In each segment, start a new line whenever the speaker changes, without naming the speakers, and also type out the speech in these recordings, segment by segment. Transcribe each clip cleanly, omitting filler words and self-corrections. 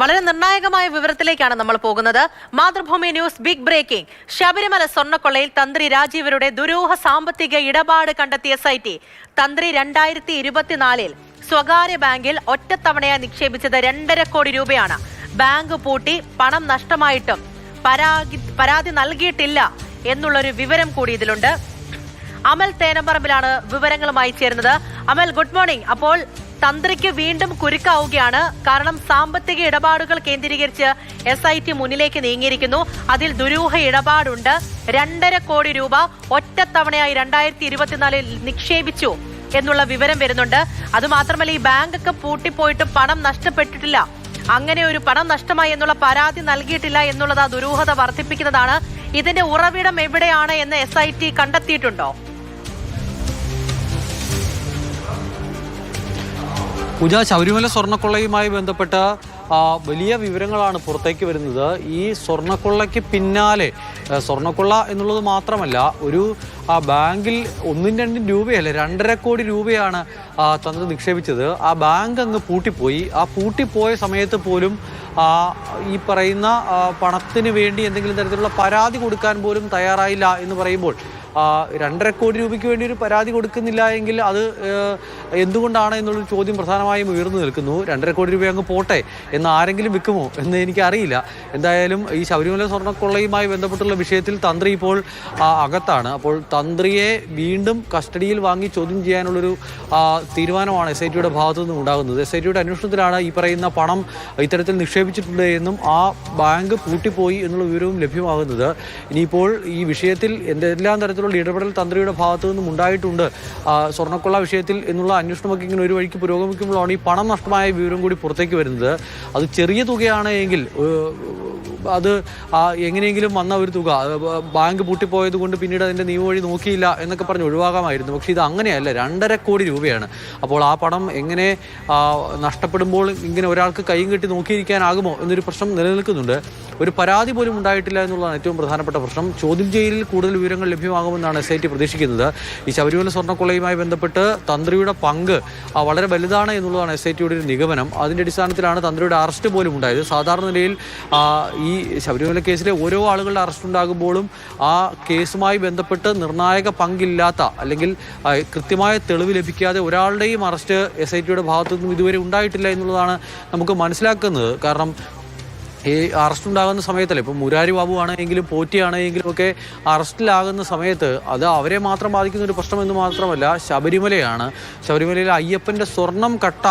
വളരെ നിർണായകമായ വിവരത്തിലേക്കാണ് നമ്മൾ പോകുന്നത്. Mathrubhumi news big breaking. Sabarimala സ്വർണ്ണക്കൊള്ളയിൽ തന്ത്രി രാജീവരുടെ ദുരൂഹ സാമ്പത്തിക ഇടപാട് കണ്ടെത്തിയ SIT. തന്ത്രി 2024 സ്വകാര്യ ബാങ്കിൽ ഒറ്റത്തവണയായി നിക്ഷേപിച്ചത് 2.5 കോടി രൂപയാണ്. ബാങ്ക് പൂട്ടി പണം നഷ്ടമായിട്ടും പരാതി നൽകിയിട്ടില്ല എന്നുള്ളൊരു വിവരം കൂടി ഇതിലുണ്ട്. അമൽ തേനമ്പറമ്പിലാണ് വിവരങ്ങളുമായി ചേരുന്നത്. അമൽ, ഗുഡ് മോർണിംഗ്. അപ്പോൾ തന്ത്രിക്ക് വീണ്ടും കുരുക്കാവുകയാണ്. കാരണം സാമ്പത്തിക ഇടപാടുകൾ കേന്ദ്രീകരിച്ച് SIT മുന്നിലേക്ക് നീങ്ങിയിരിക്കുന്നു. അതിൽ ദുരൂഹ ഇടപാടുണ്ട്. 2.5 കോടി രൂപ ഒറ്റത്തവണയായി 2024 നിക്ഷേപിച്ചു എന്നുള്ള വിവരം വരുന്നുണ്ട്. അതുമാത്രമല്ല, ഈ ബാങ്കൊക്കെ പൂട്ടിപ്പോയിട്ട് പണം നഷ്ടപ്പെട്ടിട്ടില്ല, അങ്ങനെ ഒരു പണം നഷ്ടമായി എന്നുള്ള പരാതി നൽകിയിട്ടില്ല എന്നുള്ളത് ആ ദുരൂഹത വർദ്ധിപ്പിക്കുന്നതാണ്. ഇതിന്റെ ഉറവിടം എവിടെയാണ് എന്ന് SIT കണ്ടെത്തിയിട്ടുണ്ടോ?
പൂജ, ശബരിമല സ്വർണ്ണക്കൊള്ളയുമായി ബന്ധപ്പെട്ട വലിയ വിവരങ്ങളാണ് പുറത്തേക്ക് വരുന്നത്. ഈ സ്വർണ്ണക്കൊള്ളയ്ക്ക് പിന്നാലെ സ്വർണ്ണക്കൊള്ള എന്നുള്ളത് മാത്രമല്ല, ഒരു ബാങ്കിൽ 1-2 രൂപയല്ല, 2.5 കോടി രൂപയാണ് തന്ത്രി നിക്ഷേപിച്ചത്. ആ ബാങ്ക് അങ്ങ് പൂട്ടിപ്പോയി. ആ പൂട്ടിപ്പോയ സമയത്ത് പോലും ഈ പറയുന്ന പണത്തിന് വേണ്ടി എന്തെങ്കിലും തരത്തിലുള്ള പരാതി കൊടുക്കാൻ പോലും തയ്യാറായില്ല എന്ന് പറയുമ്പോൾ 2.5 കോടി രൂപയ്ക്ക് വേണ്ടി ഒരു പരാതി കൊടുക്കുന്നില്ല എങ്കിൽ അത് എന്തുകൊണ്ടാണ് എന്നുള്ളൊരു ചോദ്യം പ്രധാനമായും ഉയർന്നു നിൽക്കുന്നു. 2.5 കോടി രൂപ അങ്ങ് പോട്ടെ എന്ന് ആരെങ്കിലും വിൽക്കുമോ എന്ന് എനിക്കറിയില്ല. എന്തായാലും ഈ ശബരിമല സ്വർണ്ണക്കൊള്ളയുമായി ബന്ധപ്പെട്ടുള്ള വിഷയത്തിൽ തന്ത്രി ഇപ്പോൾ അകത്താണ്. അപ്പോൾ തന്ത്രിയെ വീണ്ടും കസ്റ്റഡിയിൽ വാങ്ങി ചോദ്യം ചെയ്യാനുള്ളൊരു തീരുമാനമാണ് SITയുടെ ഭാഗത്തു നിന്നും ഉണ്ടാകുന്നത്. SITയുടെ അന്വേഷണത്തിലാണ് ഈ പറയുന്ന പണം ഇത്തരത്തിൽ നിക്ഷേപിച്ചിട്ടുണ്ട് എന്നും ആ ബാങ്ക് പൂട്ടിപ്പോയി എന്നുള്ള വിവരവും ലഭ്യമാകുന്നത്. ഇനിയിപ്പോൾ ഈ വിഷയത്തിൽ എന്തെല്ലാം തരത്തിലുള്ള ഇടപെടൽ തന്ത്രിയുടെ ഭാഗത്തു നിന്നും ഉണ്ടായിട്ടുണ്ട് സ്വർണ്ണക്കൊള്ള വിഷയത്തിൽ എന്നുള്ള അന്വേഷണമൊക്കെ ഇങ്ങനെ ഒരു വഴിക്ക് പുരോഗമിക്കുമ്പോഴാണ് ഈ പണം നഷ്ടമായ വിവരം കൂടി പുറത്തേക്ക് വരുന്നത്. അത് ചെറിയ തുകയാണ് എങ്കിൽ അത് എങ്ങനെയെങ്കിലും വന്ന ഒരു തുക ബാങ്ക് പൂട്ടിപ്പോയത് കൊണ്ട് പിന്നീട് അതിൻ്റെ നിയമവഴി നോക്കിയില്ല എന്നൊക്കെ പറഞ്ഞ് ഒഴിവാകാമായിരുന്നു. പക്ഷേ ഇത് അങ്ങനെയല്ല, 2.5 കോടി രൂപയാണ്. അപ്പോൾ ആ പണം എങ്ങനെ നഷ്ടപ്പെടുമ്പോൾ ഇങ്ങനെ ഒരാൾക്ക് കൈയും കെട്ടി നോക്കിയിരിക്കാനാകുമോ എന്നൊരു പ്രശ്നം നിലനിൽക്കുന്നുണ്ട്. ഒരു പരാതി പോലും ഉണ്ടായിട്ടില്ല എന്നുള്ളതാണ് ഏറ്റവും പ്രധാനപ്പെട്ട പ്രശ്നം. ചോദ്യം ചെയ്യലിൽ കൂടുതൽ വിവരങ്ങൾ ലഭ്യമാകുമെന്നാണ് SIT പ്രതീക്ഷിക്കുന്നത്. ഈ ശബരിമല സ്വർണ്ണക്കൊള്ളയുമായി ബന്ധപ്പെട്ട് തന്ത്രിയുടെ പങ്ക് വളരെ വലുതാണ് എന്നുള്ളതാണ് SITയുടെ ഒരു നിഗമനം. അതിൻ്റെ അടിസ്ഥാനത്തിലാണ് തന്ത്രിയുടെ അറസ്റ്റ് പോലും ഉണ്ടായത്. സാധാരണ നിലയിൽ ഈ ശബരിമല കേസിലെ ഓരോ ആളുകളുടെ അറസ്റ്റ് ഉണ്ടാകുമ്പോഴും ആ കേസുമായി ബന്ധപ്പെട്ട് നിർണായക പങ്കില്ലാത്ത അല്ലെങ്കിൽ കൃത്യമായ തെളിവ് ലഭിക്കാതെ ഒരാളുടെയും അറസ്റ്റ് SITയുടെ ഭാഗത്തു നിന്നും ഇതുവരെ ഉണ്ടായിട്ടില്ല എന്നുള്ളതാണ് നമുക്ക് മനസ്സിലാക്കുന്നത്. കാരണം ഈ അറസ്റ്റ് ഉണ്ടാകുന്ന സമയത്തല്ലേ, ഇപ്പം മുരാരി ബാബു ആണെങ്കിലും പോറ്റി ആണെങ്കിലും ഒക്കെ അറസ്റ്റിലാകുന്ന സമയത്ത് അത് അവരെ മാത്രം ബാധിക്കുന്ന ഒരു പ്രശ്നം എന്ന് മാത്രമല്ല, ശബരിമലയാണ്. ശബരിമലയിലെ അയ്യപ്പൻ്റെ സ്വർണം കട്ട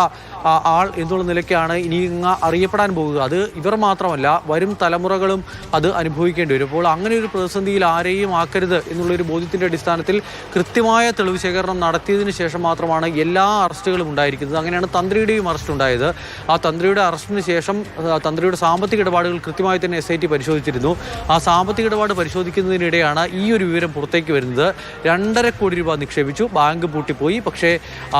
ആൾ എന്നുള്ള നിലയ്ക്കാണ് ഇനി അറിയപ്പെടാൻ പോകുക. അത് ഇവർ മാത്രമല്ല, വരും തലമുറകളും അത് അനുഭവിക്കേണ്ടി വരും. അപ്പോൾ അങ്ങനെ ഒരു പ്രതിസന്ധിയിൽ ആരെയും ആക്കരുത് എന്നുള്ളൊരു ബോധ്യത്തിൻ്റെ അടിസ്ഥാനത്തിൽ കൃത്യമായ തെളിവ് ശേഖരണം നടത്തിയതിനു ശേഷം മാത്രമാണ് എല്ലാ അറസ്റ്റുകളും ഉണ്ടായിരിക്കുന്നത്. അങ്ങനെയാണ് തന്ത്രിയുടെയും അറസ്റ്റ് ഉണ്ടായത്. ആ തന്ത്രിയുടെ അറസ്റ്റിന് ശേഷം തന്ത്രിയുടെ സാമ്പത്തിക ഇടപാടുകൾ കൃത്യമായി തന്നെ SIT പരിശോധിച്ചിരുന്നു. ആ സാമ്പത്തിക ഇടപാട് പരിശോധിക്കുന്നതിനിടെയാണ് ഈ ഒരു വിവരം പുറത്തേക്ക് വരുന്നത്. 2.5 കോടി രൂപ നിക്ഷേപിച്ചു, ബാങ്ക് പൂട്ടിപ്പോയി. പക്ഷേ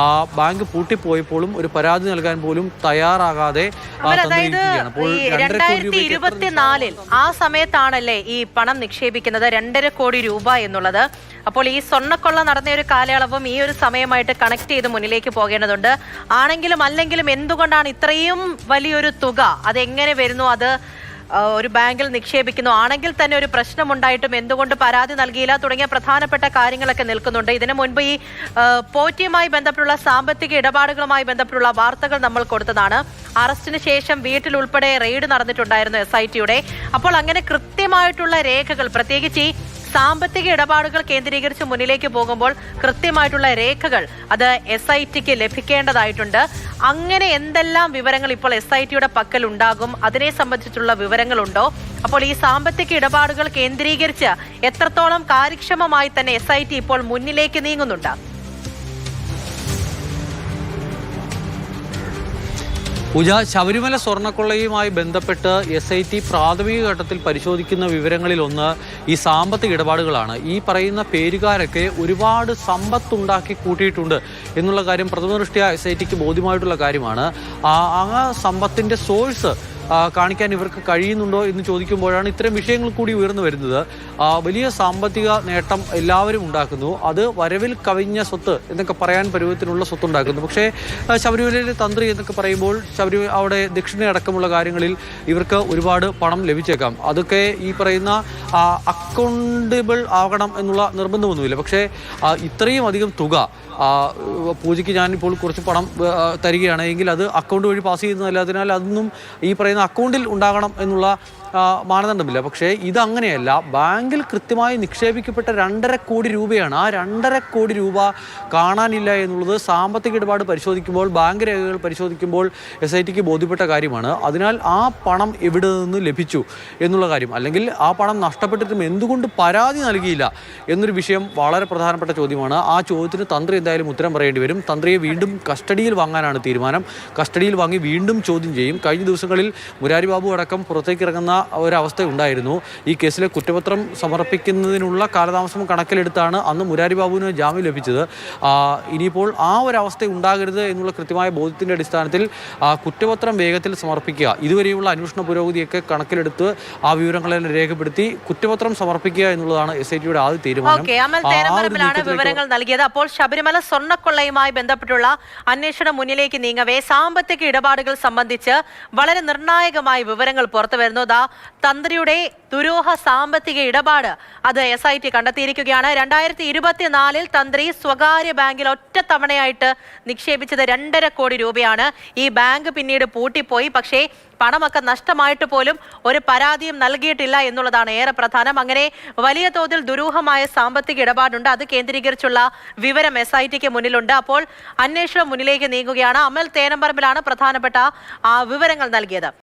ആ ബാങ്ക് പൂട്ടിപ്പോയപ്പോഴും ഒരു പരാതി നൽകാൻ പോലും തയ്യാറാകാതെ
2024 ആ സമയത്താണല്ലേ ഈ പണം നിക്ഷേപിക്കുന്നത്, 2.5 കോടി രൂപ എന്നുള്ളത്. അപ്പോൾ ഈ സ്വർണ്ണക്കൊള്ള നടന്ന ഒരു കാലയളവും ഈ ഒരു സമയമായിട്ട് കണക്ട് ചെയ്ത് മുന്നിലേക്ക് പോകേണ്ടതുണ്ട്. ആണെങ്കിലും അല്ലെങ്കിലും എന്തുകൊണ്ടാണ് ഇത്രയും വലിയൊരു തുക, അതെങ്ങനെ വരുന്നു, അത് ഒരു ബാങ്കിൽ നിക്ഷേപിക്കുന്നു, ആണെങ്കിൽ തന്നെ ഒരു പ്രശ്നമുണ്ടായിട്ടും എന്തുകൊണ്ട് പരാതി നൽകിയില്ല തുടങ്ങിയ പ്രധാനപ്പെട്ട കാര്യങ്ങളൊക്കെ നിൽക്കുന്നുണ്ട്. ഇതിനു മുൻപ് ഈ പോറ്റിയുമായി ബന്ധപ്പെട്ടുള്ള സാമ്പത്തിക ഇടപാടുകളുമായി ബന്ധപ്പെട്ടുള്ള വാർത്തകൾ നമ്മൾ കൊടുത്തതാണ്. അറസ്റ്റിന് ശേഷം വീട്ടിൽ ഉൾപ്പെടെ റെയ്ഡ് നടന്നിട്ടുണ്ടായിരുന്നു SITയുടെ. അപ്പോൾ അങ്ങനെ കൃത്യമായിട്ടുള്ള രേഖകൾ, പ്രത്യേകിച്ച് ഈ സാമ്പത്തിക ഇടപാടുകൾ കേന്ദ്രീകരിച്ച് മുന്നിലേക്ക് പോകുമ്പോൾ കൃത്യമായിട്ടുള്ള രേഖകൾ അത് SITക്ക് ലഭിക്കേണ്ടതായിട്ടുണ്ട്. അങ്ങനെ എന്തെല്ലാം വിവരങ്ങൾ ഇപ്പോൾ SITയുടെ പക്കൽ ഉണ്ടാകും, അതിനെ സംബന്ധിച്ചുള്ള വിവരങ്ങളുണ്ടോ? അപ്പോൾ ഈ സാമ്പത്തിക ഇടപാടുകൾ കേന്ദ്രീകരിച്ച് എത്രത്തോളം കാര്യക്ഷമമായി തന്നെ SIT ഇപ്പോൾ മുന്നിലേക്ക് നീങ്ങുന്നുണ്ട്?
പൂജ, ശബരിമല സ്വർണ്ണക്കൊള്ളയുമായി ബന്ധപ്പെട്ട് SIT പ്രാഥമിക ഘട്ടത്തിൽ പരിശോധിക്കുന്ന വിവരങ്ങളിലൊന്ന് ഈ സാമ്പത്തിക ഇടപാടുകളാണ്. ഈ പറയുന്ന പേരുകാരൊക്കെ ഒരുപാട് സമ്പത്തുണ്ടാക്കി കൂട്ടിയിട്ടുണ്ട് എന്നുള്ള കാര്യം പ്രഥമദൃഷ്ട്യാ SITക്ക് ബോധ്യമായിട്ടുള്ള കാര്യമാണ്. ആ സമ്പത്തിൻ്റെ സോഴ്സ് കാണിക്കാൻ ഇവർക്ക് കഴിയുന്നുണ്ടോ എന്ന് ചോദിക്കുമ്പോഴാണ് ഇത്തരം വിഷയങ്ങൾ കൂടി ഉയർന്നു വരുന്നത്. വലിയ സാമ്പത്തിക നേട്ടം എല്ലാവരും ഉണ്ടാക്കുന്നു, അത് വരവിൽ കവിഞ്ഞ സ്വത്ത് എന്നൊക്കെ പറയാൻ പരുവത്തിനുള്ള സ്വത്തുണ്ടാക്കുന്നു. പക്ഷേ ശബരിമലയിലെ തന്ത്രി എന്നൊക്കെ പറയുമ്പോൾ അവിടെ ദക്ഷിണ അടക്കമുള്ള കാര്യങ്ങളിൽ ഇവർക്ക് ഒരുപാട് പണം ലഭിച്ചേക്കാം. അതൊക്കെ ഈ പറയുന്ന അക്കൗണ്ടബിൾ ആകണം എന്നുള്ള നിർബന്ധമൊന്നുമില്ല. പക്ഷേ ഇത്രയും അധികം തുക പൂജയ്ക്ക് ഞാനിപ്പോൾ കുറച്ച് പണം തരികയാണ് എങ്കിൽ അത് അക്കൗണ്ട് വഴി പാസ് ചെയ്യുന്നതല്ല. അതിനാൽ അതൊന്നും ഈ പറയുന്ന അക്കൗണ്ടിൽ ഉണ്ടാകണം എന്നുള്ള മാനദണ്ഡമില്ല. പക്ഷേ ഇതങ്ങനെയല്ല. ബാങ്കിൽ കൃത്യമായി നിക്ഷേപിക്കപ്പെട്ട 2.5 കോടി രൂപയാണ്. ആ 2.5 കോടി രൂപ കാണാനില്ല എന്നുള്ളത് സാമ്പത്തിക ഇടപാട് പരിശോധിക്കുമ്പോൾ, ബാങ്ക് രേഖകൾ പരിശോധിക്കുമ്പോൾ SITക്ക് ബോധ്യപ്പെട്ട കാര്യമാണ്. അതിനാൽ ആ പണം എവിടെ നിന്ന് ലഭിച്ചു എന്നുള്ള കാര്യം, അല്ലെങ്കിൽ ആ പണം നഷ്ടപ്പെട്ടിട്ടും എന്തുകൊണ്ട് പരാതി നൽകിയില്ല എന്നൊരു വിഷയം വളരെ പ്രധാനപ്പെട്ട ചോദ്യമാണ്. ആ ചോദ്യത്തിന് തന്ത്രി എന്തായാലും ഉത്തരം പറയേണ്ടി വരും. തന്ത്രിയെ വീണ്ടും കസ്റ്റഡിയിൽ വാങ്ങാനാണ് തീരുമാനം. കസ്റ്റഡിയിൽ വാങ്ങി വീണ്ടും ചോദ്യം ചെയ്യും. കഴിഞ്ഞ ദിവസങ്ങളിൽ മുരാരി ബാബു അടക്കം പുറത്തേക്ക് ഇറങ്ങുന്ന ഒരവസ്ഥ ഉണ്ടായിരുന്നു. ഈ കേസിലെ കുറ്റപത്രം സമർപ്പിക്കുന്നതിനുള്ള കാലതാമസം കണക്കിലെടുത്താണ് അന്ന് മുരാരി ബാബുവിന് ജാമ്യം ലഭിച്ചത്. ഇനിയിപ്പോൾ ആ ഒരവസ്ഥ ഉണ്ടാകരുത് എന്നുള്ള കൃത്യമായ ബോധ്യത്തിൻ്റെ അടിസ്ഥാനത്തിൽ കുറ്റപത്രം വേഗത്തിൽ സമർപ്പിക്കുക, ഇതുവരെയുള്ള അന്വേഷണ പുരോഗതിയൊക്കെ കണക്കിലെടുത്ത് ആ വിവരങ്ങളെല്ലാം രേഖപ്പെടുത്തി കുറ്റപത്രം സമർപ്പിക്കുക എന്നുള്ളതാണ് SITയുടെ ആദ്യ തീരുമാനം.
വിവരങ്ങൾ നൽകിയത്. അപ്പോൾ ശബരിമല സ്വർണ്ണക്കൊള്ളയുമായി ബന്ധപ്പെട്ടുള്ള അന്വേഷണം മുന്നിലേക്ക് നീങ്ങവേ സാമ്പത്തിക ഇടപാടുകൾ സംബന്ധിച്ച് വളരെ നിർണായകമായ വിവരങ്ങൾ പുറത്തു വരുന്നു. തന്ത്രിയുടെ ദുരൂഹ സാമ്പത്തിക ഇടപാട് അത് SIT കണ്ടെത്തിയിരിക്കുകയാണ്. 2024 തന്ത്രി സ്വകാര്യ ബാങ്കിൽ ഒറ്റത്തവണയായിട്ട് നിക്ഷേപിച്ചത് 2.5 കോടി രൂപയാണ്. ഈ ബാങ്ക് പിന്നീട് പൂട്ടിപ്പോയി. പക്ഷേ പണമൊക്കെ നഷ്ടമായിട്ട് പോലും ഒരു പരാതിയും നൽകിയിട്ടില്ല എന്നുള്ളതാണ് ഏറെ പ്രധാനം. അങ്ങനെ വലിയ തോതിൽ ദുരൂഹമായ സാമ്പത്തിക ഇടപാടുണ്ട്. അത് കേന്ദ്രീകരിച്ചുള്ള വിവരം SITക്ക് മുന്നിലുണ്ട്. അപ്പോൾ അന്വേഷണം മുന്നിലേക്ക് നീങ്ങുകയാണ്. അമൽ തേനമ്പറമ്പിലാണ് പ്രധാനപ്പെട്ട വിവരങ്ങൾ നൽകിയത്.